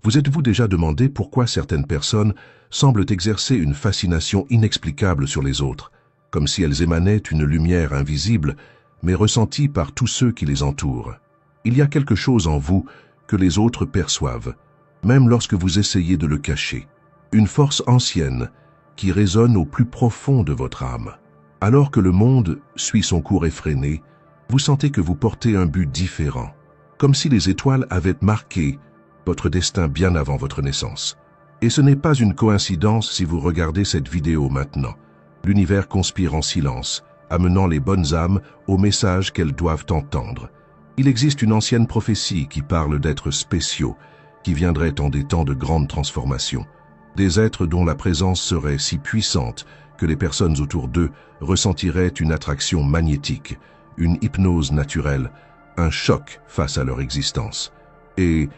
Vous êtes-vous déjà demandé pourquoi certaines personnes semblent exercer une fascination inexplicable sur les autres, comme si elles émanaient une lumière invisible, mais ressentie par tous ceux qui les entourent? Il y a quelque chose en vous que les autres perçoivent, même lorsque vous essayez de le cacher. Une force ancienne qui résonne au plus profond de votre âme. Alors que le monde suit son cours effréné, vous sentez que vous portez un but différent, comme si les étoiles avaient marqué votre destin bien avant votre naissance. Et ce n'est pas une coïncidence si vous regardez cette vidéo maintenant. L'univers conspire en silence, amenant les bonnes âmes au message qu'elles doivent entendre. Il existe une ancienne prophétie qui parle d'êtres spéciaux, qui viendraient en des temps de grandes transformations. Des êtres dont la présence serait si puissante que les personnes autour d'eux ressentiraient une attraction magnétique, une hypnose naturelle, un choc face à leur existence. Et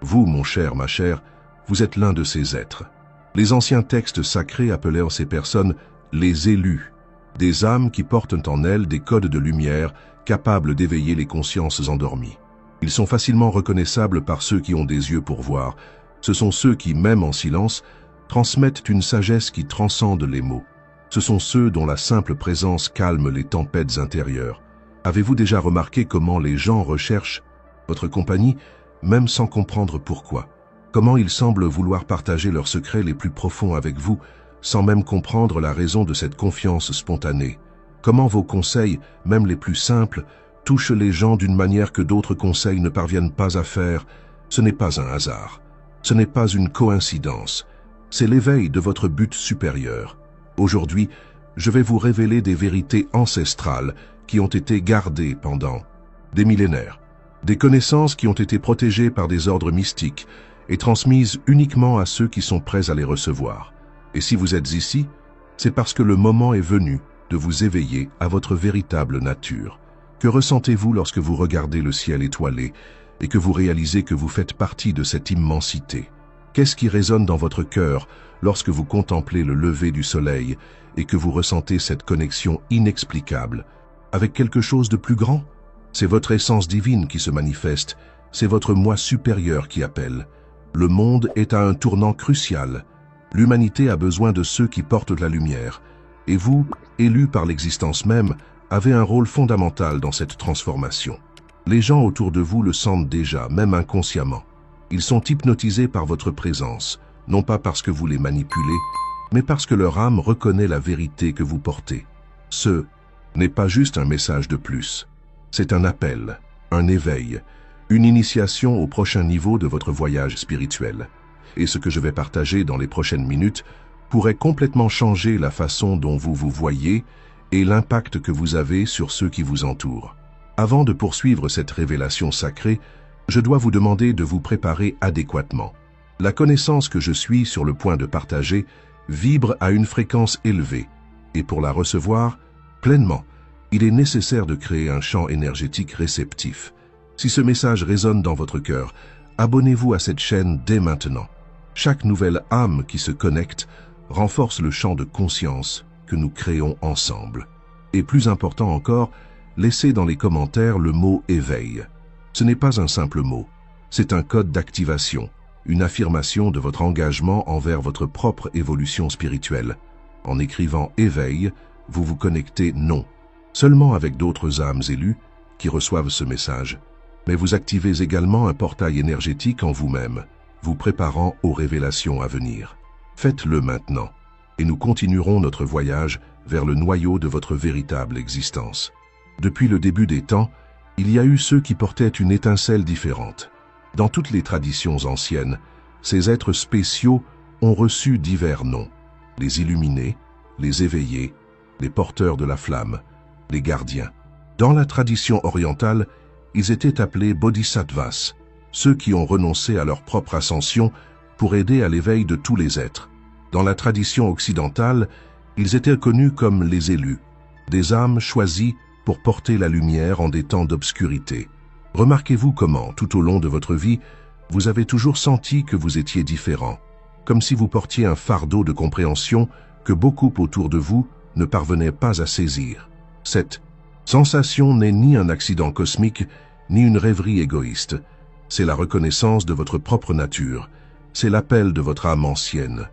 vous, mon cher, ma chère, vous êtes l'un de ces êtres. Les anciens textes sacrés appelaient ces personnes les élus, des âmes qui portent en elles des codes de lumière capables d'éveiller les consciences endormies. Ils sont facilement reconnaissables par ceux qui ont des yeux pour voir. Ce sont ceux qui, même en silence, transmettent une sagesse qui transcende les mots. Ce sont ceux dont la simple présence calme les tempêtes intérieures. Avez-vous déjà remarqué comment les gens recherchent votre compagnie, même sans comprendre pourquoi? Comment ils semblent vouloir partager leurs secrets les plus profonds avec vous, sans même comprendre la raison de cette confiance spontanée? Comment vos conseils, même les plus simples, touchent les gens d'une manière que d'autres conseils ne parviennent pas à faire? Ce n'est pas un hasard. Ce n'est pas une coïncidence. C'est l'éveil de votre but supérieur. Aujourd'hui, je vais vous révéler des vérités ancestrales qui ont été gardées pendant des millénaires. Des connaissances qui ont été protégées par des ordres mystiques et transmises uniquement à ceux qui sont prêts à les recevoir. Et si vous êtes ici, c'est parce que le moment est venu de vous éveiller à votre véritable nature. Que ressentez-vous lorsque vous regardez le ciel étoilé et que vous réalisez que vous faites partie de cette immensité? Qu'est-ce qui résonne dans votre cœur lorsque vous contemplez le lever du soleil et que vous ressentez cette connexion inexplicable avec quelque chose de plus grand? C'est votre essence divine qui se manifeste, c'est votre moi supérieur qui appelle. Le monde est à un tournant crucial. L'humanité a besoin de ceux qui portent de la lumière. Et vous, élus par l'existence même, avez un rôle fondamental dans cette transformation. Les gens autour de vous le sentent déjà, même inconsciemment. Ils sont hypnotisés par votre présence, non pas parce que vous les manipulez, mais parce que leur âme reconnaît la vérité que vous portez. Ce n'est pas juste un message de plus. C'est un appel, un éveil, une initiation au prochain niveau de votre voyage spirituel. Et ce que je vais partager dans les prochaines minutes pourrait complètement changer la façon dont vous vous voyez et l'impact que vous avez sur ceux qui vous entourent. Avant de poursuivre cette révélation sacrée, je dois vous demander de vous préparer adéquatement. La connaissance que je suis sur le point de partager vibre à une fréquence élevée, et pour la recevoir pleinement, il est nécessaire de créer un champ énergétique réceptif. Si ce message résonne dans votre cœur, abonnez-vous à cette chaîne dès maintenant. Chaque nouvelle âme qui se connecte renforce le champ de conscience que nous créons ensemble. Et plus important encore, laissez dans les commentaires le mot « éveil ». Ce n'est pas un simple mot, c'est un code d'activation, une affirmation de votre engagement envers votre propre évolution spirituelle. En écrivant « éveil », vous vous connectez non seulement avec d'autres âmes élues qui reçoivent ce message, mais vous activez également un portail énergétique en vous-même, vous préparant aux révélations à venir. Faites-le maintenant, et nous continuerons notre voyage vers le noyau de votre véritable existence. Depuis le début des temps, il y a eu ceux qui portaient une étincelle différente. Dans toutes les traditions anciennes, ces êtres spéciaux ont reçu divers noms. Les illuminés, les éveillés, les porteurs de la flamme, les gardiens. Dans la tradition orientale, ils étaient appelés bodhisattvas, ceux qui ont renoncé à leur propre ascension pour aider à l'éveil de tous les êtres. Dans la tradition occidentale, ils étaient connus comme les élus, des âmes choisies pour porter la lumière en des temps d'obscurité. Remarquez-vous comment, tout au long de votre vie, vous avez toujours senti que vous étiez différent, comme si vous portiez un fardeau de compréhension que beaucoup autour de vous ne parvenaient pas à saisir. Cette sensation n'est ni un accident cosmique, ni une rêverie égoïste. C'est la reconnaissance de votre propre nature C'est l'appel de votre âme ancienne.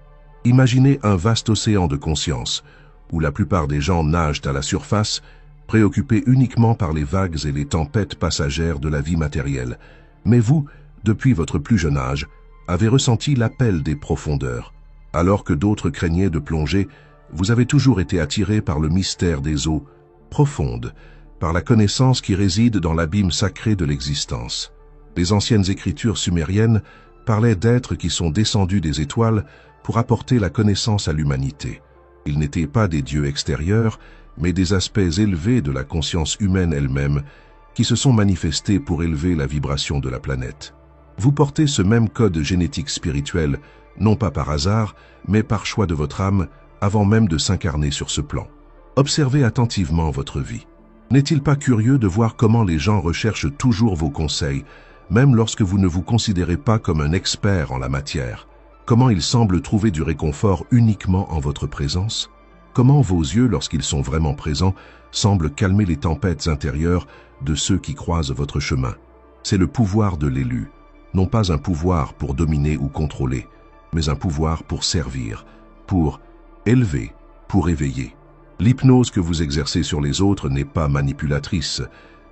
Imaginez un vaste océan de conscience, où la plupart des gens nagent à la surface, préoccupés uniquement par les vagues et les tempêtes passagères de la vie matérielle. Mais vous, depuis votre plus jeune âge, avez ressenti l'appel des profondeurs. Alors que d'autres craignaient de plonger, vous avez toujours été attiré par le mystère des eaux profondes, par la connaissance qui réside dans l'abîme sacré de l'existence. Les anciennes écritures sumériennes parlaient d'êtres qui sont descendus des étoiles pour apporter la connaissance à l'humanité. Ils n'étaient pas des dieux extérieurs, mais des aspects élevés de la conscience humaine elle-même qui se sont manifestés pour élever la vibration de la planète. Vous portez ce même code génétique spirituel, non pas par hasard, mais par choix de votre âme, avant même de s'incarner sur ce plan. Observez attentivement votre vie. N'est-il pas curieux de voir comment les gens recherchent toujours vos conseils, même lorsque vous ne vous considérez pas comme un expert en la matière? Comment ils semblent trouver du réconfort uniquement en votre présence? Comment vos yeux, lorsqu'ils sont vraiment présents, semblent calmer les tempêtes intérieures de ceux qui croisent votre chemin? C'est le pouvoir de l'élu, non pas un pouvoir pour dominer ou contrôler, mais un pouvoir pour servir, pour élever, pour éveiller. L'hypnose que vous exercez sur les autres n'est pas manipulatrice,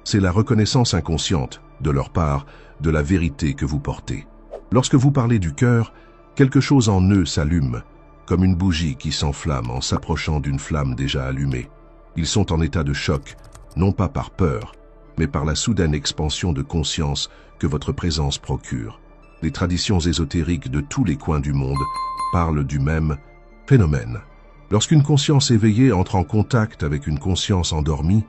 c'est la reconnaissance inconsciente, de leur part, de la vérité que vous portez. Lorsque vous parlez du cœur, quelque chose en eux s'allume, comme une bougie qui s'enflamme en s'approchant d'une flamme déjà allumée. Ils sont en état de choc, non pas par peur, mais par la soudaine expansion de conscience que votre présence procure. Les traditions ésotériques de tous les coins du monde parlent du même phénomène. Lorsqu'une conscience éveillée entre en contact avec une conscience endormie,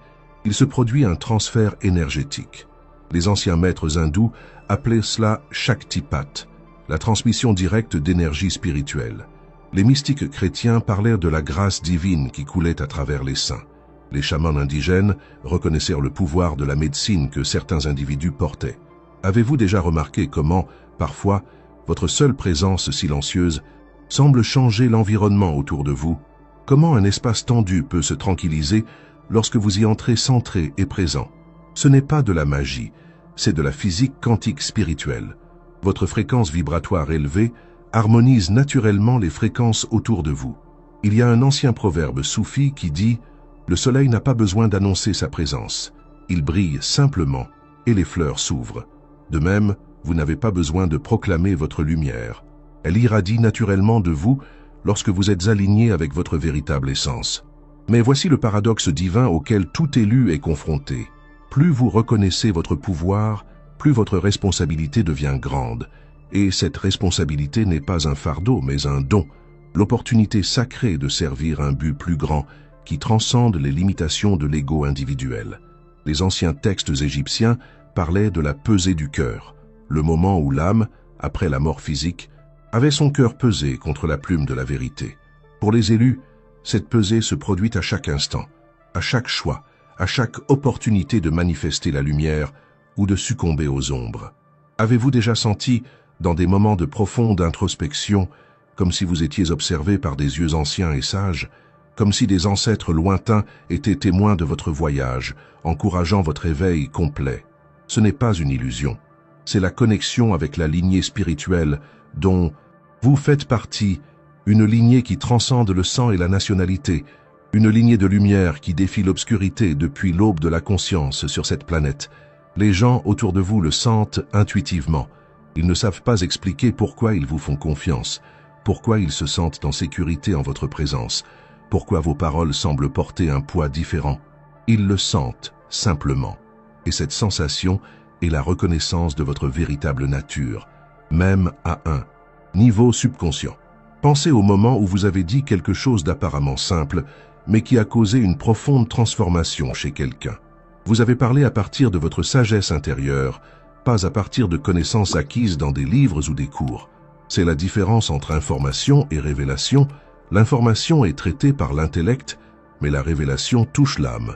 il se produit un transfert énergétique. Les anciens maîtres hindous appelaient cela Shaktipat, la transmission directe d'énergie spirituelle. Les mystiques chrétiens parlèrent de la grâce divine qui coulait à travers les saints. Les chamans indigènes reconnaissèrent le pouvoir de la médecine que certains individus portaient. Avez-vous déjà remarqué comment, parfois, votre seule présence silencieuse semble changer l'environnement autour de vous? Comment un espace tendu peut se tranquilliser lorsque vous y entrez centré et présent? Ce n'est pas de la magie, c'est de la physique quantique spirituelle. Votre fréquence vibratoire élevée harmonise naturellement les fréquences autour de vous. Il y a un ancien proverbe soufi qui dit « Le soleil n'a pas besoin d'annoncer sa présence. Il brille simplement et les fleurs s'ouvrent. » De même, vous n'avez pas besoin de proclamer votre lumière. Elle irradie naturellement de vous lorsque vous êtes aligné avec votre véritable essence. Mais voici le paradoxe divin auquel tout élu est confronté. Plus vous reconnaissez votre pouvoir, plus votre responsabilité devient grande. Et cette responsabilité n'est pas un fardeau, mais un don, l'opportunité sacrée de servir un but plus grand qui transcende les limitations de l'ego individuel. Les anciens textes égyptiens parlaient de la pesée du cœur, le moment où l'âme, après la mort physique, avait son cœur pesé contre la plume de la vérité. Pour les élus, cette pesée se produit à chaque instant, à chaque choix, à chaque opportunité de manifester la lumière ou de succomber aux ombres. Avez-vous déjà senti, dans des moments de profonde introspection, comme si vous étiez observé par des yeux anciens et sages, comme si des ancêtres lointains étaient témoins de votre voyage, encourageant votre éveil complet? Ce n'est pas une illusion, c'est la connexion avec la lignée spirituelle dont vous faites partie, une lignée qui transcende le sang et la nationalité, une lignée de lumière qui défie l'obscurité depuis l'aube de la conscience sur cette planète. Les gens autour de vous le sentent intuitivement. Ils ne savent pas expliquer pourquoi ils vous font confiance, pourquoi ils se sentent en sécurité en votre présence, pourquoi vos paroles semblent porter un poids différent. Ils le sentent, simplement. Et cette sensation est la reconnaissance de votre véritable nature, même à un niveau subconscient. Pensez au moment où vous avez dit quelque chose d'apparemment simple, mais qui a causé une profonde transformation chez quelqu'un. Vous avez parlé à partir de votre sagesse intérieure, pas à partir de connaissances acquises dans des livres ou des cours. C'est la différence entre information et révélation. L'information est traitée par l'intellect, mais la révélation touche l'âme.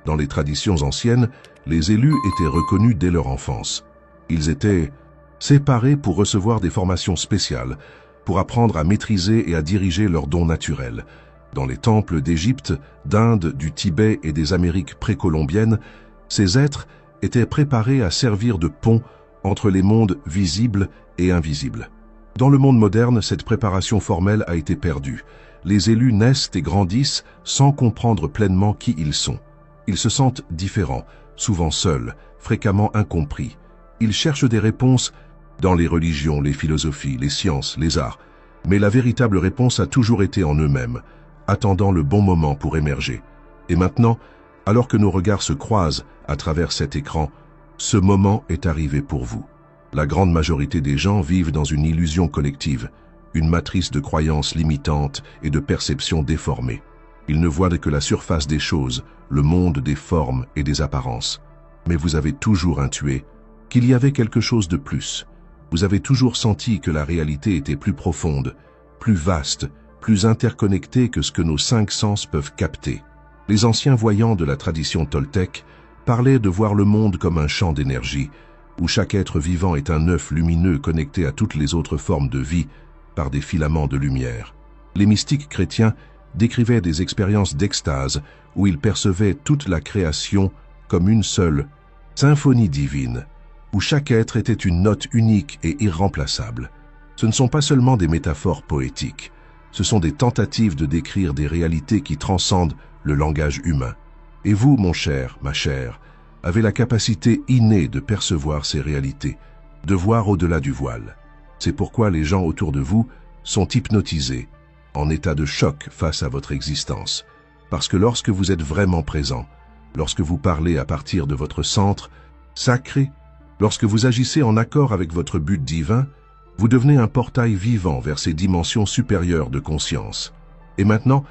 Dans les traditions anciennes, les élus étaient reconnus dès leur enfance. Ils étaient séparés pour recevoir des formations spéciales, pour apprendre à maîtriser et à diriger leurs dons naturels. Dans les temples d'Égypte, d'Inde, du Tibet et des Amériques précolombiennes, ces êtres étaient préparés à servir de pont entre les mondes visibles et invisibles. Dans le monde moderne, cette préparation formelle a été perdue. Les élus naissent et grandissent sans comprendre pleinement qui ils sont. Ils se sentent différents, souvent seuls, fréquemment incompris. Ils cherchent des réponses dans les religions, les philosophies, les sciences, les arts. Mais la véritable réponse a toujours été en eux-mêmes, attendant le bon moment pour émerger. Et maintenant, alors que nos regards se croisent à travers cet écran, ce moment est arrivé pour vous. La grande majorité des gens vivent dans une illusion collective, une matrice de croyances limitantes et de perceptions déformées. Ils ne voient que la surface des choses, le monde des formes et des apparences. Mais vous avez toujours intué qu'il y avait quelque chose de plus. Vous avez toujours senti que la réalité était plus profonde, plus vaste, plus interconnectée que ce que nos 5 sens peuvent capter. Les anciens voyants de la tradition toltèque parlaient de voir le monde comme un champ d'énergie, où chaque être vivant est un œuf lumineux connecté à toutes les autres formes de vie par des filaments de lumière. Les mystiques chrétiens décrivaient des expériences d'extase où ils percevaient toute la création comme une seule symphonie divine, où chaque être était une note unique et irremplaçable. Ce ne sont pas seulement des métaphores poétiques, ce sont des tentatives de décrire des réalités qui transcendent le langage humain. Et vous, mon cher, ma chère, avez la capacité innée de percevoir ces réalités, de voir au-delà du voile. C'est pourquoi les gens autour de vous sont hypnotisés, en état de choc face à votre existence. Parce que lorsque vous êtes vraiment présent, lorsque vous parlez à partir de votre centre sacré, lorsque vous agissez en accord avec votre but divin, vous devenez un portail vivant vers ces dimensions supérieures de conscience. Et maintenant,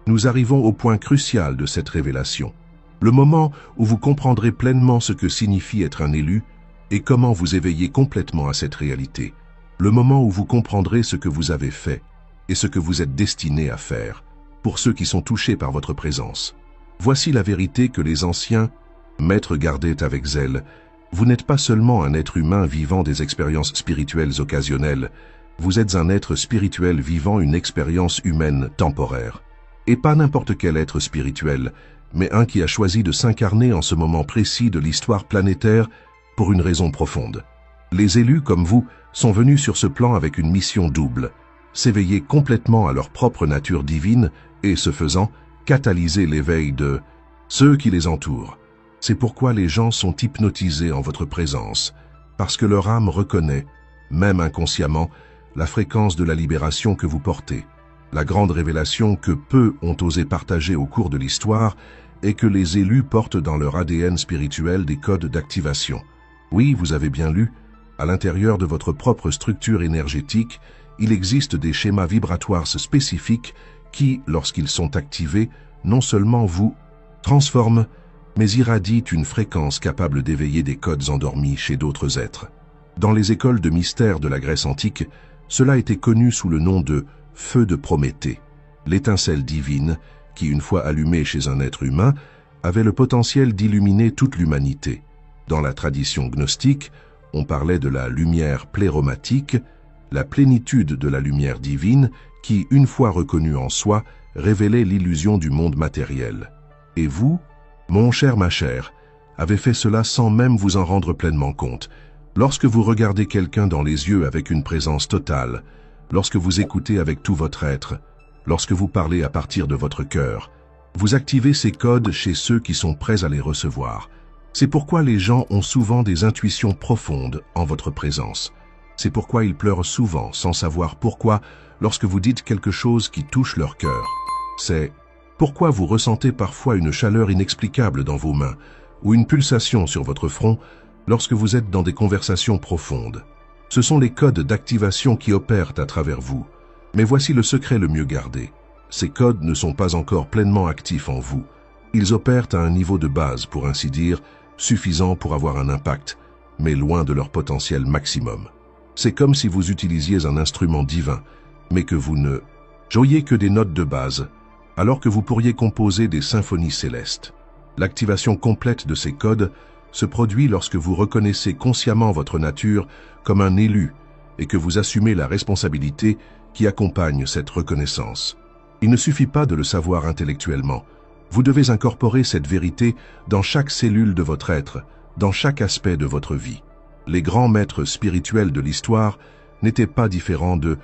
nous arrivons au point crucial de cette révélation. Le moment où vous comprendrez pleinement ce que signifie être un élu et comment vous éveiller complètement à cette réalité. Le moment où vous comprendrez ce que vous avez fait et ce que vous êtes destiné à faire pour ceux qui sont touchés par votre présence. Voici la vérité que les anciens maîtres gardaient avec zèle. Vous n'êtes pas seulement un être humain vivant des expériences spirituelles occasionnelles, vous êtes un être spirituel vivant une expérience humaine temporaire. Et pas n'importe quel être spirituel, mais un qui a choisi de s'incarner en ce moment précis de l'histoire planétaire pour une raison profonde. Les élus, comme vous, sont venus sur ce plan avec une mission double, s'éveiller complètement à leur propre nature divine et, ce faisant, catalyser l'éveil de ceux qui les entourent. C'est pourquoi les gens sont hypnotisés en votre présence, parce que leur âme reconnaît, même inconsciemment, la fréquence de la libération que vous portez. La grande révélation que peu ont osé partager au cours de l'histoire est que les élus portent dans leur ADN spirituel des codes d'activation. Oui, vous avez bien lu, à l'intérieur de votre propre structure énergétique, il existe des schémas vibratoires spécifiques qui, lorsqu'ils sont activés, non seulement vous transforment, mais irradient une fréquence capable d'éveiller des codes endormis chez d'autres êtres. Dans les écoles de mystère de la Grèce antique, cela était connu sous le nom de feu de Prométhée, l'étincelle divine qui, une fois allumée chez un être humain, avait le potentiel d'illuminer toute l'humanité. Dans la tradition gnostique, on parlait de la lumière pléromatique, la plénitude de la lumière divine qui, une fois reconnue en soi, révélait l'illusion du monde matériel. Et vous, mon cher, ma chère, avez fait cela sans même vous en rendre pleinement compte. Lorsque vous regardez quelqu'un dans les yeux avec une présence totale, lorsque vous écoutez avec tout votre être, lorsque vous parlez à partir de votre cœur, vous activez ces codes chez ceux qui sont prêts à les recevoir. C'est pourquoi les gens ont souvent des intuitions profondes en votre présence. C'est pourquoi ils pleurent souvent sans savoir pourquoi lorsque vous dites quelque chose qui touche leur cœur. C'est pourquoi vous ressentez parfois une chaleur inexplicable dans vos mains ou une pulsation sur votre front lorsque vous êtes dans des conversations profondes. Ce sont les codes d'activation qui opèrent à travers vous. Mais voici le secret le mieux gardé. Ces codes ne sont pas encore pleinement actifs en vous. Ils opèrent à un niveau de base, pour ainsi dire, suffisant pour avoir un impact, mais loin de leur potentiel maximum. C'est comme si vous utilisiez un instrument divin, mais que vous ne jouiez que des notes de base, alors que vous pourriez composer des symphonies célestes. L'activation complète de ces codes se produit lorsque vous reconnaissez consciemment votre nature comme un élu et que vous assumez la responsabilité qui accompagne cette reconnaissance. Il ne suffit pas de le savoir intellectuellement. Vous devez incorporer cette vérité dans chaque cellule de votre être, dans chaque aspect de votre vie. Les grands maîtres spirituels de l'histoire n'étaient pas différents de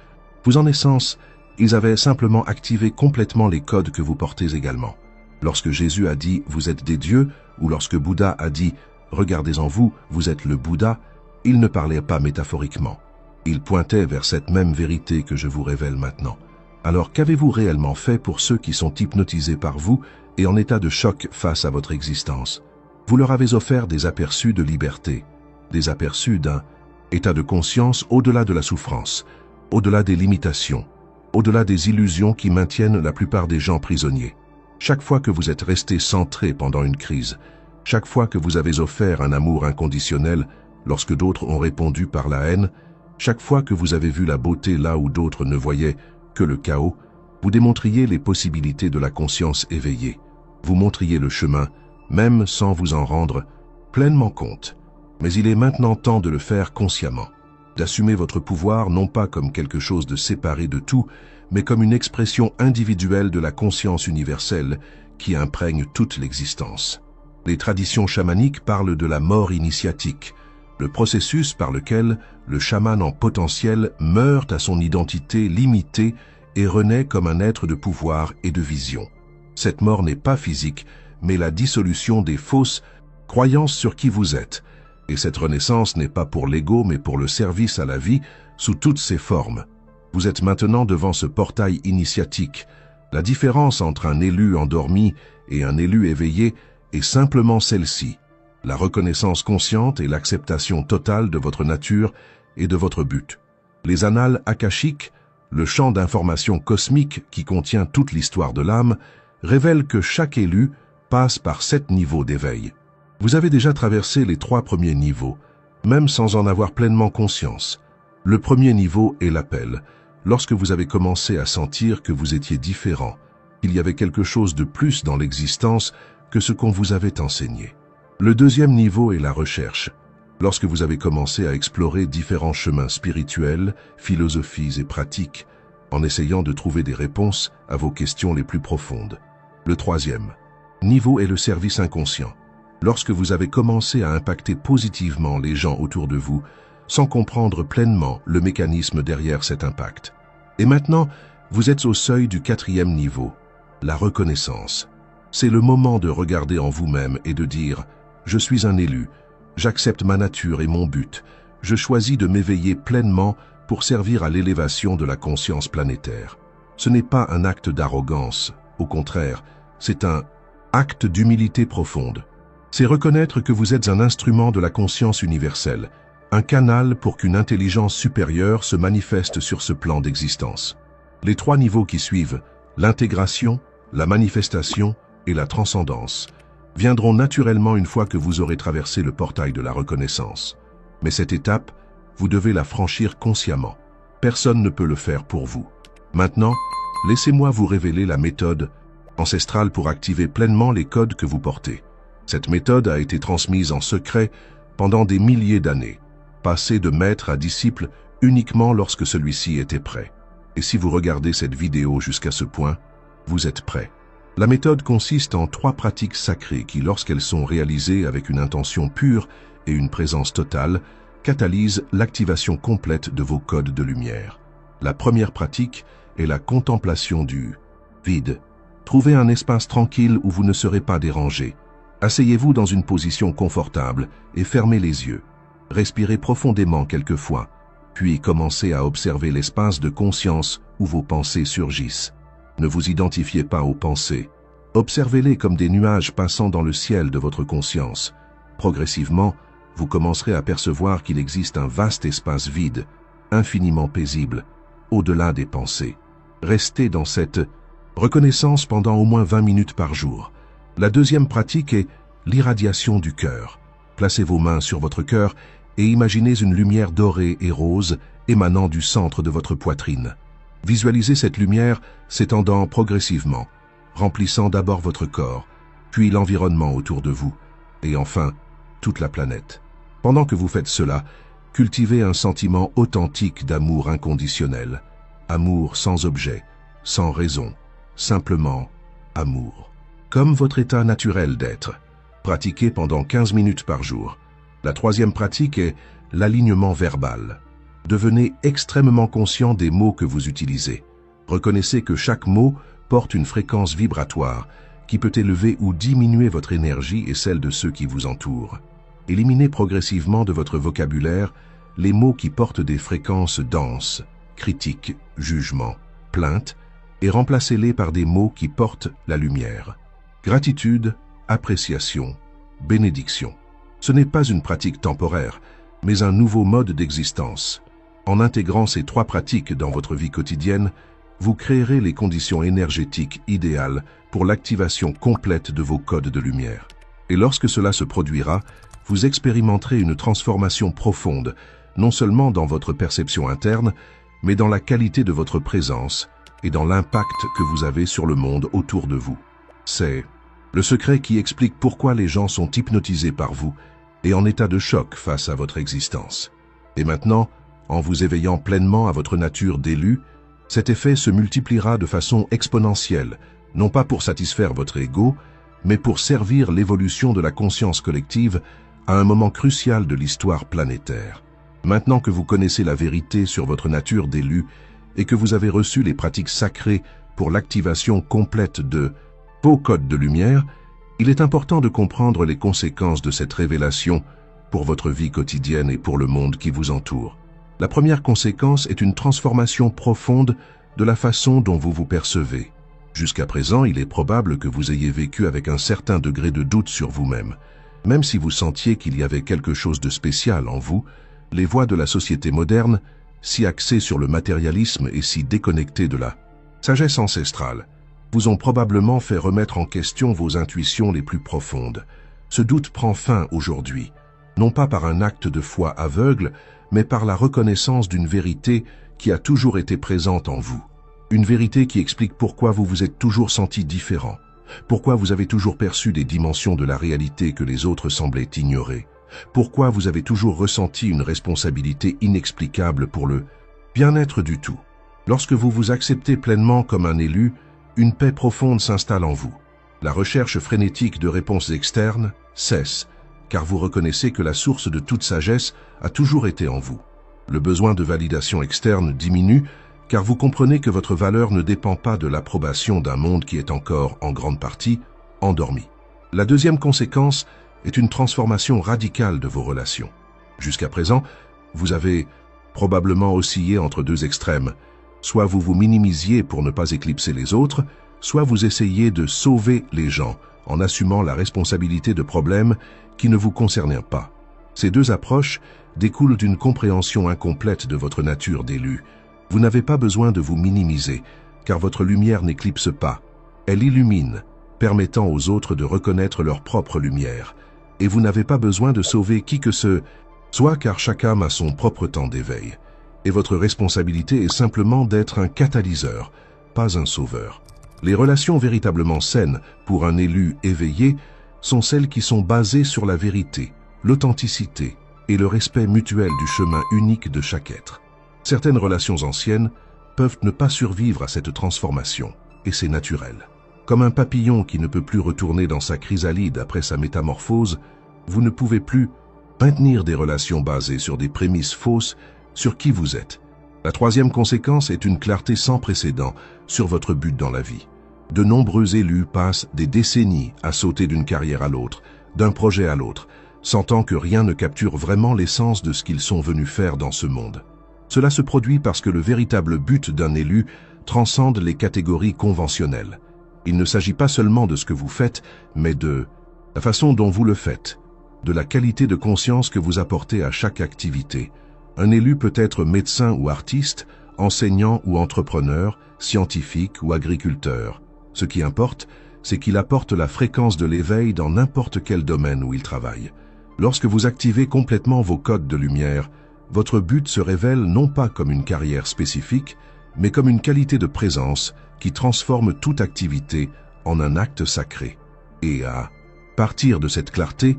vous en essence, ils avaient simplement activé complètement les codes que vous portez également. Lorsque Jésus a dit « vous êtes des dieux » ou lorsque Bouddha a dit « regardez en vous, vous êtes le Bouddha », il ne parlait pas métaphoriquement. Il pointait vers cette même vérité que je vous révèle maintenant. Alors qu'avez-vous réellement fait pour ceux qui sont hypnotisés par vous et en état de choc face à votre existence? Vous leur avez offert des aperçus de liberté, des aperçus d'un état de conscience au-delà de la souffrance, au-delà des limitations, au-delà des illusions qui maintiennent la plupart des gens prisonniers. Chaque fois que vous êtes resté centré pendant une crise, chaque fois que vous avez offert un amour inconditionnel lorsque d'autres ont répondu par la haine, chaque fois que vous avez vu la beauté là où d'autres ne voyaient que le chaos, vous démontriez les possibilités de la conscience éveillée. Vous montriez le chemin, même sans vous en rendre pleinement compte. Mais il est maintenant temps de le faire consciemment, d'assumer votre pouvoir non pas comme quelque chose de séparé de tout, mais comme une expression individuelle de la conscience universelle qui imprègne toute l'existence. Les traditions chamaniques parlent de la mort initiatique, le processus par lequel le chaman en potentiel meurt à son identité limitée et renaît comme un être de pouvoir et de vision. Cette mort n'est pas physique, mais la dissolution des fausses croyances sur qui vous êtes. Et cette renaissance n'est pas pour l'ego, mais pour le service à la vie sous toutes ses formes. Vous êtes maintenant devant ce portail initiatique. La différence entre un élu endormi et un élu éveillé est simplement celle-ci. La reconnaissance consciente et l'acceptation totale de votre nature et de votre but. Les annales akashiques, le champ d'information cosmique qui contient toute l'histoire de l'âme, révèlent que chaque élu passe par 7 niveaux d'éveil. Vous avez déjà traversé les 3 premiers niveaux, même sans en avoir pleinement conscience. Le premier niveau est l'appel, lorsque vous avez commencé à sentir que vous étiez différent, qu'il y avait quelque chose de plus dans l'existence que ce qu'on vous avait enseigné. Le deuxième niveau est la recherche, lorsque vous avez commencé à explorer différents chemins spirituels, philosophies et pratiques, en essayant de trouver des réponses à vos questions les plus profondes. Le troisième niveau est le service inconscient, lorsque vous avez commencé à impacter positivement les gens autour de vous, sans comprendre pleinement le mécanisme derrière cet impact. Et maintenant, vous êtes au seuil du 4e niveau, la reconnaissance. C'est le moment de regarder en vous-même et de dire « Je suis un élu, j'accepte ma nature et mon but, je choisis de m'éveiller pleinement pour servir à l'élévation de la conscience planétaire. » Ce n'est pas un acte d'arrogance, au contraire, c'est un acte d'humilité profonde. C'est reconnaître que vous êtes un instrument de la conscience universelle, un canal pour qu'une intelligence supérieure se manifeste sur ce plan d'existence. Les 3 niveaux qui suivent, l'intégration, la manifestation et la transcendance, viendront naturellement une fois que vous aurez traversé le portail de la reconnaissance. Mais cette étape, vous devez la franchir consciemment. Personne ne peut le faire pour vous. Maintenant, laissez-moi vous révéler la méthode ancestrale pour activer pleinement les codes que vous portez. Cette méthode a été transmise en secret pendant des milliers d'années, passée de maître à disciple uniquement lorsque celui-ci était prêt. Et si vous regardez cette vidéo jusqu'à ce point, vous êtes prêt. La méthode consiste en 3 pratiques sacrées qui, lorsqu'elles sont réalisées avec une intention pure et une présence totale, catalysent l'activation complète de vos codes de lumière. La première pratique est la contemplation du vide. Trouvez un espace tranquille où vous ne serez pas dérangé. Asseyez-vous dans une position confortable et fermez les yeux. Respirez profondément quelques fois, puis commencez à observer l'espace de conscience où vos pensées surgissent. Ne vous identifiez pas aux pensées. Observez-les comme des nuages passant dans le ciel de votre conscience. Progressivement, vous commencerez à percevoir qu'il existe un vaste espace vide, infiniment paisible, au-delà des pensées. Restez dans cette reconnaissance pendant au moins 20 minutes par jour. La deuxième pratique est l'irradiation du cœur. Placez vos mains sur votre cœur et imaginez une lumière dorée et rose émanant du centre de votre poitrine. Visualisez cette lumière s'étendant progressivement, remplissant d'abord votre corps, puis l'environnement autour de vous, et enfin, toute la planète. Pendant que vous faites cela, cultivez un sentiment authentique d'amour inconditionnel. Amour sans objet, sans raison, simplement amour. Comme votre état naturel d'être. Pratiquez pendant 15 minutes par jour. La troisième pratique est l'alignement verbal. Devenez extrêmement conscient des mots que vous utilisez. Reconnaissez que chaque mot porte une fréquence vibratoire qui peut élever ou diminuer votre énergie et celle de ceux qui vous entourent. Éliminez progressivement de votre vocabulaire les mots qui portent des fréquences denses, critique, jugement, plainte, et remplacez-les par des mots qui portent la lumière. Gratitude, appréciation, bénédiction. Ce n'est pas une pratique temporaire, mais un nouveau mode d'existence. En intégrant ces trois pratiques dans votre vie quotidienne, vous créerez les conditions énergétiques idéales pour l'activation complète de vos codes de lumière. Et lorsque cela se produira, vous expérimenterez une transformation profonde, non seulement dans votre perception interne, mais dans la qualité de votre présence et dans l'impact que vous avez sur le monde autour de vous. C'est le secret qui explique pourquoi les gens sont hypnotisés par vous et en état de choc face à votre existence. Et maintenant, en vous éveillant pleinement à votre nature d'élu, cet effet se multipliera de façon exponentielle, non pas pour satisfaire votre ego, mais pour servir l'évolution de la conscience collective à un moment crucial de l'histoire planétaire. Maintenant que vous connaissez la vérité sur votre nature d'élu et que vous avez reçu les pratiques sacrées pour l'activation complète de vos codes de lumière, il est important de comprendre les conséquences de cette révélation pour votre vie quotidienne et pour le monde qui vous entoure. La première conséquence est une transformation profonde de la façon dont vous vous percevez. Jusqu'à présent, il est probable que vous ayez vécu avec un certain degré de doute sur vous-même. Même si vous sentiez qu'il y avait quelque chose de spécial en vous, les voies de la société moderne, si axées sur le matérialisme et si déconnectées de la sagesse ancestrale, vous ont probablement fait remettre en question vos intuitions les plus profondes. Ce doute prend fin aujourd'hui, non pas par un acte de foi aveugle, mais par la reconnaissance d'une vérité qui a toujours été présente en vous. Une vérité qui explique pourquoi vous vous êtes toujours senti différent, pourquoi vous avez toujours perçu des dimensions de la réalité que les autres semblaient ignorer, pourquoi vous avez toujours ressenti une responsabilité inexplicable pour le bien-être du tout. Lorsque vous vous acceptez pleinement comme un élu, une paix profonde s'installe en vous. La recherche frénétique de réponses externes cesse, car vous reconnaissez que la source de toute sagesse a toujours été en vous. Le besoin de validation externe diminue, car vous comprenez que votre valeur ne dépend pas de l'approbation d'un monde qui est encore, en grande partie, endormi. La deuxième conséquence est une transformation radicale de vos relations. Jusqu'à présent, vous avez probablement oscillé entre deux extrêmes. Soit vous vous minimisiez pour ne pas éclipser les autres, soit vous essayez de sauver les gens en assumant la responsabilité de problèmes qui ne vous concernaient pas. Ces deux approches découlent d'une compréhension incomplète de votre nature d'élu. Vous n'avez pas besoin de vous minimiser, car votre lumière n'éclipse pas. Elle illumine, permettant aux autres de reconnaître leur propre lumière. Et vous n'avez pas besoin de sauver qui que ce soit, car chaque âme a son propre temps d'éveil. Et votre responsabilité est simplement d'être un catalyseur, pas un sauveur. Les relations véritablement saines pour un élu éveillé sont celles qui sont basées sur la vérité, l'authenticité et le respect mutuel du chemin unique de chaque être. Certaines relations anciennes peuvent ne pas survivre à cette transformation, et c'est naturel. Comme un papillon qui ne peut plus retourner dans sa chrysalide après sa métamorphose, vous ne pouvez plus maintenir des relations basées sur des prémices fausses sur qui vous êtes. La troisième conséquence est une clarté sans précédent sur votre but dans la vie. De nombreux élus passent des décennies à sauter d'une carrière à l'autre, d'un projet à l'autre, sentant que rien ne capture vraiment l'essence de ce qu'ils sont venus faire dans ce monde. Cela se produit parce que le véritable but d'un élu transcende les catégories conventionnelles. Il ne s'agit pas seulement de ce que vous faites, mais de la façon dont vous le faites, de la qualité de conscience que vous apportez à chaque activité. Un élu peut être médecin ou artiste, enseignant ou entrepreneur, scientifique ou agriculteur. Ce qui importe, c'est qu'il apporte la fréquence de l'éveil dans n'importe quel domaine où il travaille. Lorsque vous activez complètement vos codes de lumière, votre but se révèle non pas comme une carrière spécifique, mais comme une qualité de présence qui transforme toute activité en un acte sacré. Et à partir de cette clarté,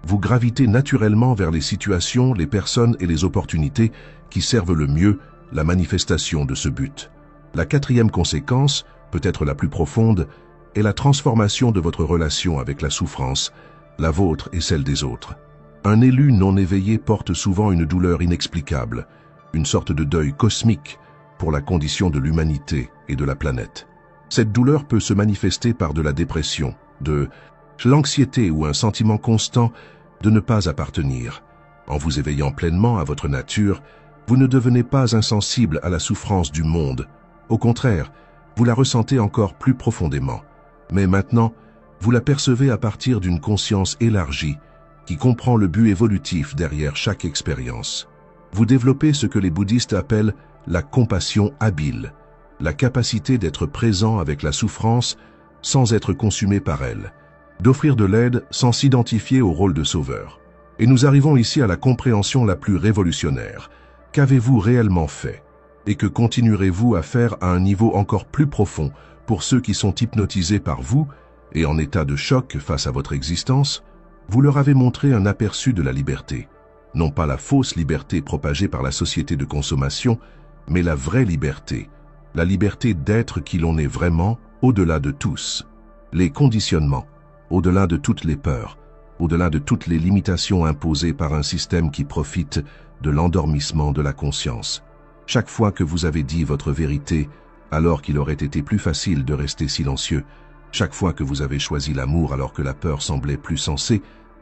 vous gravitez naturellement vers les situations, les personnes et les opportunités qui servent le mieux la manifestation de ce but. La quatrième conséquence, peut-être la plus profonde, est la transformation de votre relation avec la souffrance, la vôtre et celle des autres. Un élu non éveillé porte souvent une douleur inexplicable, une sorte de deuil cosmique pour la condition de l'humanité et de la planète. Cette douleur peut se manifester par de la dépression, de l'anxiété ou un sentiment constant de ne pas appartenir. En vous éveillant pleinement à votre nature, vous ne devenez pas insensible à la souffrance du monde. Au contraire, vous la ressentez encore plus profondément. Mais maintenant, vous la percevez à partir d'une conscience élargie qui comprend le but évolutif derrière chaque expérience. Vous développez ce que les bouddhistes appellent la compassion habile, la capacité d'être présent avec la souffrance sans être consumé par elle, d'offrir de l'aide sans s'identifier au rôle de sauveur. Et nous arrivons ici à la compréhension la plus révolutionnaire. Qu'avez-vous réellement fait? Et que continuerez-vous à faire à un niveau encore plus profond pour ceux qui sont hypnotisés par vous et en état de choc face à votre existence? Vous leur avez montré un aperçu de la liberté. Non pas la fausse liberté propagée par la société de consommation, mais la vraie liberté. La liberté d'être qui l'on est vraiment, au-delà de tous. Les conditionnements, au-delà de toutes les peurs, au-delà de toutes les limitations imposées par un système qui profite de l'endormissement de la conscience. Chaque fois que vous avez dit votre vérité, alors qu'il aurait été plus facile de rester silencieux, chaque fois que vous avez choisi l'amour alors que la peur semblait plus sensée,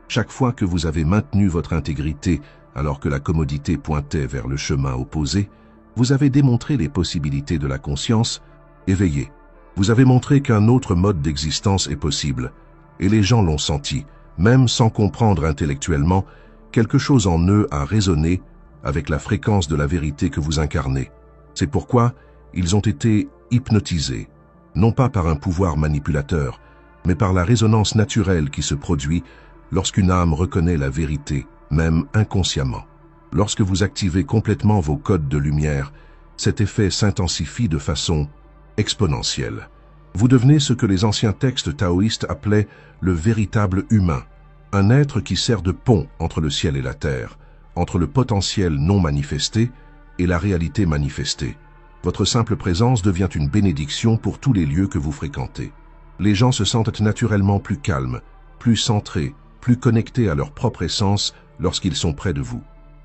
chaque fois que vous avez maintenu votre intégrité alors que la commodité pointait vers le chemin opposé, vous avez démontré les possibilités de la conscience éveillée. Vous avez montré qu'un autre mode d'existence est possible, et les gens l'ont senti, même sans comprendre intellectuellement, quelque chose en eux a résonné avec la fréquence de la vérité que vous incarnez. C'est pourquoi ils ont été hypnotisés, non pas par un pouvoir manipulateur, mais par la résonance naturelle qui se produit lorsqu'une âme reconnaît la vérité, même inconsciemment. Lorsque vous activez complètement vos codes de lumière, cet effet s'intensifie de façon exponentielle. Vous devenez ce que les anciens textes taoïstes appelaient le véritable humain, un être qui sert de pont entre le ciel et la terre, entre le potentiel non manifesté et la réalité manifestée. Votre simple présence devient une bénédiction pour tous les lieux que vous fréquentez. Les gens se sentent naturellement plus calmes, plus centrés, plus connectés à leur propre essence lorsqu'ils sont près de vous.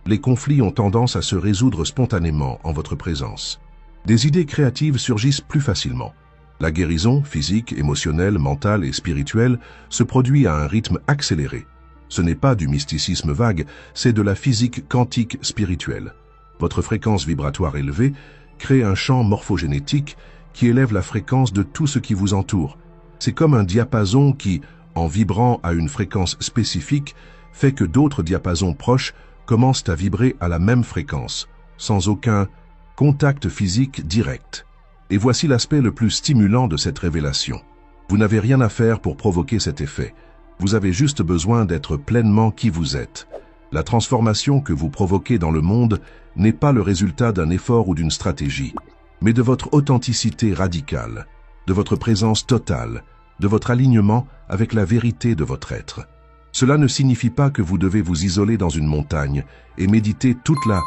Les conflits ont tendance à se résoudre spontanément en votre présence. Des idées créatives surgissent plus facilement. La guérison, physique, émotionnelle, mentale et spirituelle, se produit à un rythme accéléré. Ce n'est pas du mysticisme vague, c'est de la physique quantique spirituelle. Votre fréquence vibratoire élevée crée un champ morphogénétique qui élève la fréquence de tout ce qui vous entoure. C'est comme un diapason qui, en vibrant à une fréquence spécifique, fait que d'autres diapasons proches commencent à vibrer à la même fréquence, sans aucun contact physique direct. Et voici l'aspect le plus stimulant de cette révélation. Vous n'avez rien à faire pour provoquer cet effet. Vous avez juste besoin d'être pleinement qui vous êtes. La transformation que vous provoquez dans le monde n'est pas le résultat d'un effort ou d'une stratégie, mais de votre authenticité radicale, de votre présence totale, de votre alignement avec la vérité de votre être. Cela ne signifie pas que vous devez vous isoler dans une montagne et méditer toute la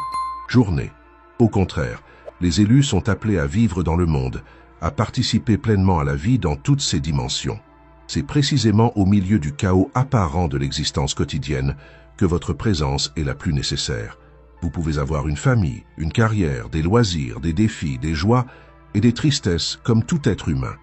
journée. Au contraire, les élus sont appelés à vivre dans le monde, à participer pleinement à la vie dans toutes ses dimensions. C'est précisément au milieu du chaos apparent de l'existence quotidienne que votre présence est la plus nécessaire. Vous pouvez avoir une famille, une carrière, des loisirs, des défis, des joies et des tristesses comme tout être humain.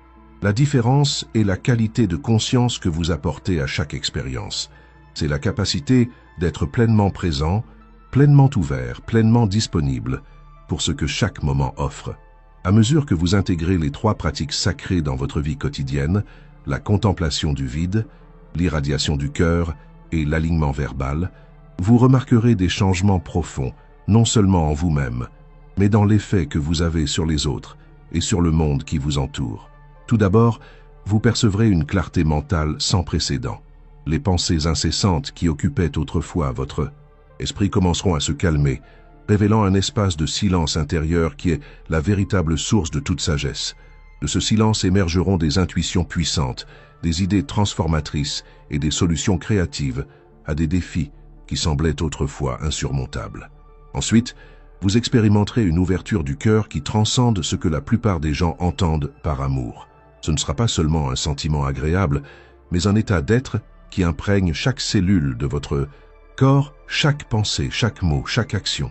La différence est la qualité de conscience que vous apportez à chaque expérience. C'est la capacité d'être pleinement présent, pleinement ouvert, pleinement disponible pour ce que chaque moment offre. À mesure que vous intégrez les 3 pratiques sacrées dans votre vie quotidienne, la contemplation du vide, l'irradiation du cœur et l'alignement verbal, vous remarquerez des changements profonds, non seulement en vous-même, mais dans l'effet que vous avez sur les autres et sur le monde qui vous entoure. Tout d'abord, vous percevrez une clarté mentale sans précédent. Les pensées incessantes qui occupaient autrefois votre esprit commenceront à se calmer, révélant un espace de silence intérieur qui est la véritable source de toute sagesse. De ce silence émergeront des intuitions puissantes, des idées transformatrices et des solutions créatives à des défis qui semblaient autrefois insurmontables. Ensuite, vous expérimenterez une ouverture du cœur qui transcende ce que la plupart des gens entendent par amour. Ce ne sera pas seulement un sentiment agréable, mais un état d'être qui imprègne chaque cellule de votre corps, chaque pensée, chaque mot, chaque action.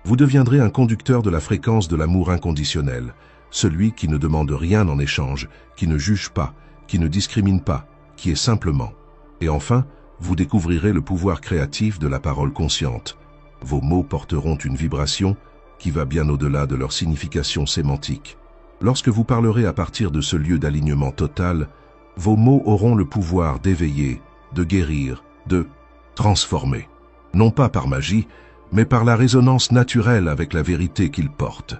Vous deviendrez un conducteur de la fréquence de l'amour inconditionnel, celui qui ne demande rien en échange, qui ne juge pas, qui ne discrimine pas, qui est simplement. Et enfin, vous découvrirez le pouvoir créatif de la parole consciente. Vos mots porteront une vibration qui va bien au-delà de leur signification sémantique. Lorsque vous parlerez à partir de ce lieu d'alignement total, vos mots auront le pouvoir d'éveiller, de guérir, de transformer. Non pas par magie, mais par la résonance naturelle avec la vérité qu'ils portent.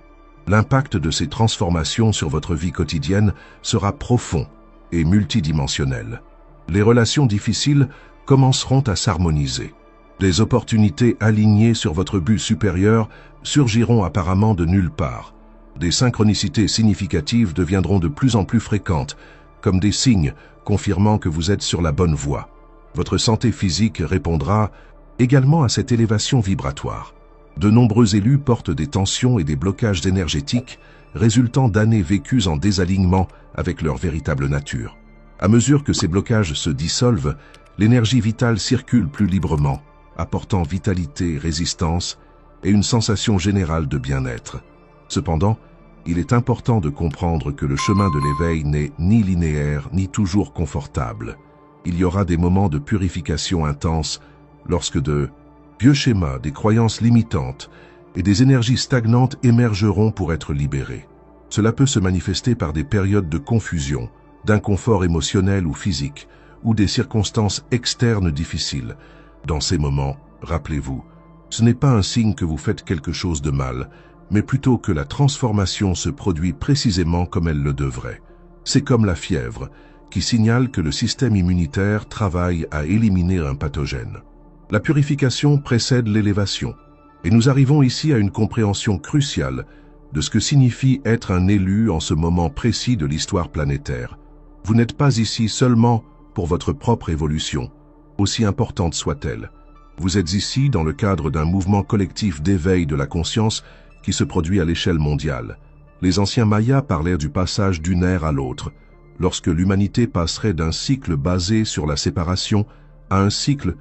L'impact de ces transformations sur votre vie quotidienne sera profond et multidimensionnel. Les relations difficiles commenceront à s'harmoniser. Des opportunités alignées sur votre but supérieur surgiront apparemment de nulle part. Des synchronicités significatives deviendront de plus en plus fréquentes, comme des signes confirmant que vous êtes sur la bonne voie. Votre santé physique répondra également à cette élévation vibratoire. De nombreux élus portent des tensions et des blocages énergétiques résultant d'années vécues en désalignement avec leur véritable nature. À mesure que ces blocages se dissolvent, l'énergie vitale circule plus librement, apportant vitalité, résistance et une sensation générale de bien-être. Cependant, il est important de comprendre que le chemin de l'éveil n'est ni linéaire ni toujours confortable. Il y aura des moments de purification intense lorsque de vieux schémas, des croyances limitantes et des énergies stagnantes émergeront pour être libérés. Cela peut se manifester par des périodes de confusion, d'inconfort émotionnel ou physique, ou des circonstances externes difficiles. Dans ces moments, rappelez-vous, ce n'est pas un signe que vous faites quelque chose de mal, mais plutôt que la transformation se produit précisément comme elle le devrait. C'est comme la fièvre, qui signale que le système immunitaire travaille à éliminer un pathogène. La purification précède l'élévation, et nous arrivons ici à une compréhension cruciale de ce que signifie être un élu en ce moment précis de l'histoire planétaire. Vous n'êtes pas ici seulement pour votre propre évolution, aussi importante soit-elle. Vous êtes ici dans le cadre d'un mouvement collectif d'éveil de la conscience qui se produit à l'échelle mondiale. Les anciens Mayas parlaient du passage d'une ère à l'autre, lorsque l'humanité passerait d'un cycle basé sur la séparation à un cycle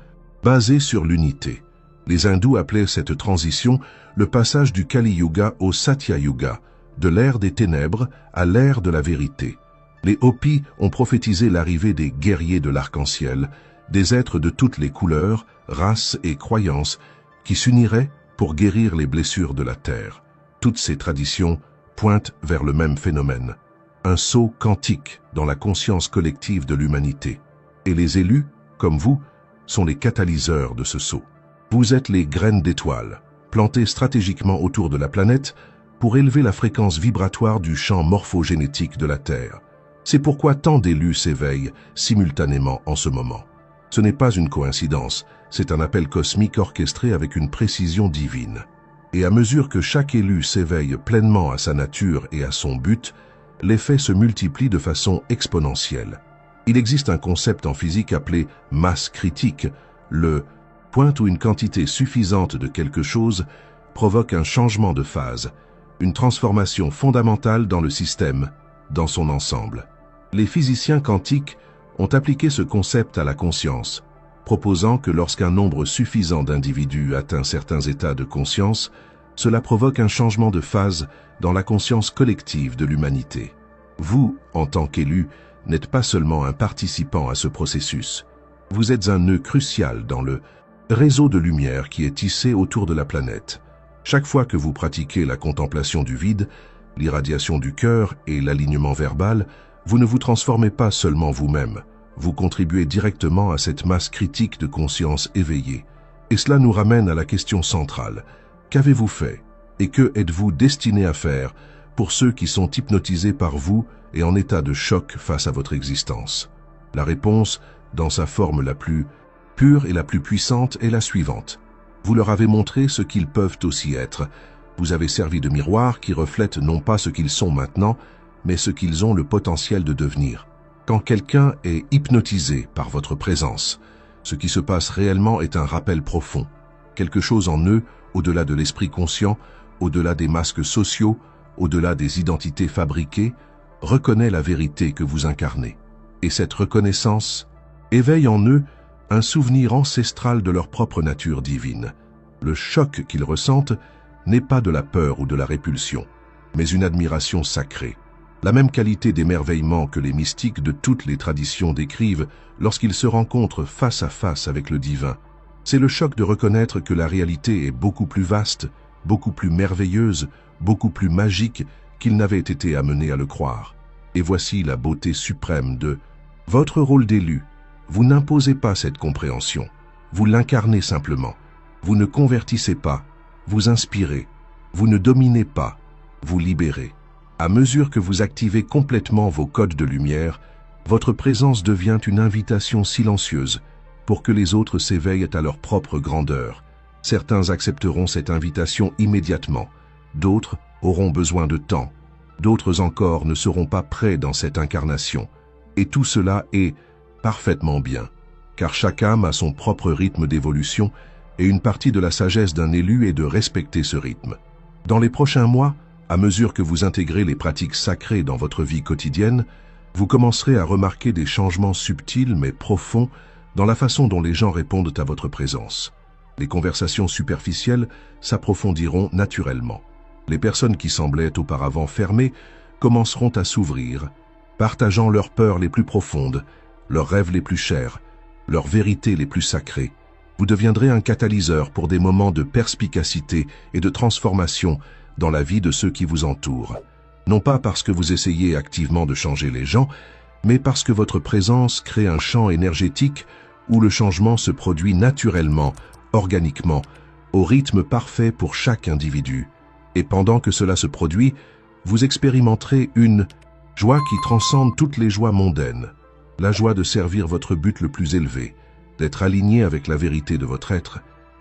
basé sur l'unité. Les hindous appelaient cette transition le passage du Kali Yuga au Satya Yuga, de l'ère des ténèbres à l'ère de la vérité. Les Hopis ont prophétisé l'arrivée des guerriers de l'arc-en-ciel, des êtres de toutes les couleurs, races et croyances qui s'uniraient pour guérir les blessures de la terre. Toutes ces traditions pointent vers le même phénomène, un saut quantique dans la conscience collective de l'humanité. Et les élus, comme vous, sont les catalyseurs de ce saut. Vous êtes les graines d'étoiles, plantées stratégiquement autour de la planète pour élever la fréquence vibratoire du champ morphogénétique de la Terre. C'est pourquoi tant d'élus s'éveillent simultanément en ce moment. Ce n'est pas une coïncidence, c'est un appel cosmique orchestré avec une précision divine. Et à mesure que chaque élu s'éveille pleinement à sa nature et à son but, l'effet se multiplie de façon exponentielle. Il existe un concept en physique appelé masse critique, le point où une quantité suffisante de quelque chose provoque un changement de phase, une transformation fondamentale dans le système, dans son ensemble. Les physiciens quantiques ont appliqué ce concept à la conscience, proposant que lorsqu'un nombre suffisant d'individus atteint certains états de conscience, cela provoque un changement de phase dans la conscience collective de l'humanité. Vous, en tant qu'élu, n'êtes pas seulement un participant à ce processus. Vous êtes un nœud crucial dans le réseau de lumière qui est tissé autour de la planète. Chaque fois que vous pratiquez la contemplation du vide, l'irradiation du cœur et l'alignement verbal, vous ne vous transformez pas seulement vous-même, vous contribuez directement à cette masse critique de conscience éveillée. Et cela nous ramène à la question centrale. Qu'avez-vous fait et que êtes-vous destiné à faire pour ceux qui sont hypnotisés par vous et en état de choc face à votre existence? La réponse, dans sa forme la plus pure et la plus puissante, est la suivante. Vous leur avez montré ce qu'ils peuvent aussi être. Vous avez servi de miroir qui reflète non pas ce qu'ils sont maintenant, mais ce qu'ils ont le potentiel de devenir. Quand quelqu'un est hypnotisé par votre présence, ce qui se passe réellement est un rappel profond. Quelque chose en eux, au-delà de l'esprit conscient, au-delà des masques sociaux, au-delà des identités fabriquées, reconnaît la vérité que vous incarnez. Et cette reconnaissance éveille en eux un souvenir ancestral de leur propre nature divine. Le choc qu'ils ressentent n'est pas de la peur ou de la répulsion, mais une admiration sacrée. La même qualité d'émerveillement que les mystiques de toutes les traditions décrivent lorsqu'ils se rencontrent face à face avec le divin. C'est le choc de reconnaître que la réalité est beaucoup plus vaste, beaucoup plus merveilleuse, beaucoup plus magique qu'ils n'avaient été amenés à le croire. Et voici la beauté suprême de votre rôle d'élu. Vous n'imposez pas cette compréhension, vous l'incarnez simplement. Vous ne convertissez pas, vous inspirez. Vous ne dominez pas, vous libérez. À mesure que vous activez complètement vos codes de lumière, votre présence devient une invitation silencieuse pour que les autres s'éveillent à leur propre grandeur. Certains accepteront cette invitation immédiatement, d'autres auront besoin de temps, d'autres encore ne seront pas prêts dans cette incarnation. Et tout cela est parfaitement bien, car chaque âme a son propre rythme d'évolution et une partie de la sagesse d'un élu est de respecter ce rythme. Dans les prochains mois, à mesure que vous intégrez les pratiques sacrées dans votre vie quotidienne, vous commencerez à remarquer des changements subtils mais profonds dans la façon dont les gens répondent à votre présence. Les conversations superficielles s'approfondiront naturellement. Les personnes qui semblaient auparavant fermées commenceront à s'ouvrir, partageant leurs peurs les plus profondes, leurs rêves les plus chers, leurs vérités les plus sacrées. Vous deviendrez un catalyseur pour des moments de perspicacité et de transformation dans la vie de ceux qui vous entourent. Non pas parce que vous essayez activement de changer les gens, mais parce que votre présence crée un champ énergétique où le changement se produit naturellement, organiquement, au rythme parfait pour chaque individu. Et pendant que cela se produit, vous expérimenterez une joie qui transcende toutes les joies mondaines, la joie de servir votre but le plus élevé, d'être aligné avec la vérité de votre être,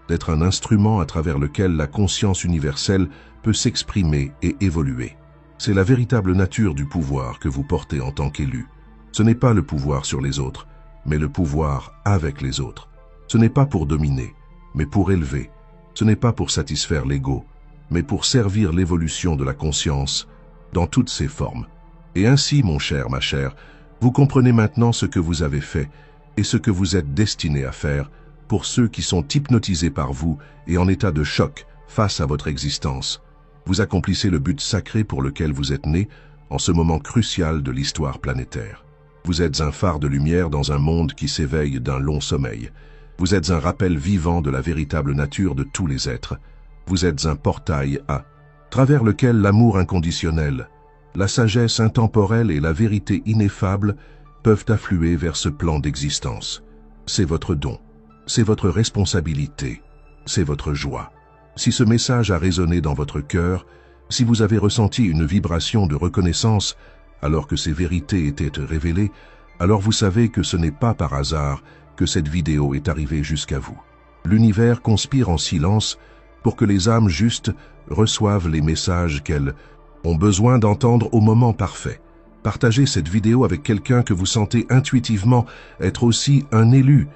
d'être un instrument à travers lequel la conscience universelle peut s'exprimer et évoluer. C'est la véritable nature du pouvoir que vous portez en tant qu'élu. Ce n'est pas le pouvoir sur les autres, mais le pouvoir avec les autres. Ce n'est pas pour dominer, mais pour élever. Ce n'est pas pour satisfaire l'ego, mais pour servir l'évolution de la conscience dans toutes ses formes. Et ainsi, mon cher, ma chère, vous comprenez maintenant ce que vous avez fait et ce que vous êtes destiné à faire pour ceux qui sont hypnotisés par vous et en état de choc face à votre existence. Vous accomplissez le but sacré pour lequel vous êtes né en ce moment crucial de l'histoire planétaire. Vous êtes un phare de lumière dans un monde qui s'éveille d'un long sommeil. Vous êtes un rappel vivant de la véritable nature de tous les êtres. Vous êtes un portail à travers lequel l'amour inconditionnel, la sagesse intemporelle et la vérité ineffable peuvent affluer vers ce plan d'existence. C'est votre don, c'est votre responsabilité, c'est votre joie. Si ce message a résonné dans votre cœur, si vous avez ressenti une vibration de reconnaissance alors que ces vérités étaient révélées, alors vous savez que ce n'est pas par hasard que cette vidéo est arrivée jusqu'à vous. L'univers conspire en silence pour que les âmes justes reçoivent les messages qu'elles ont besoin d'entendre au moment parfait. Partagez cette vidéo avec quelqu'un que vous sentez intuitivement être aussi un élu,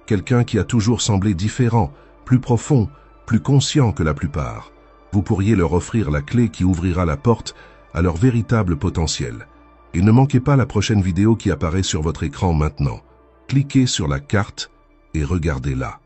quelqu'un qui a toujours semblé différent, plus profond, plus conscient que la plupart. Vous pourriez leur offrir la clé qui ouvrira la porte à leur véritable potentiel. Et ne manquez pas la prochaine vidéo qui apparaît sur votre écran maintenant. Cliquez sur la carte et regardez-la.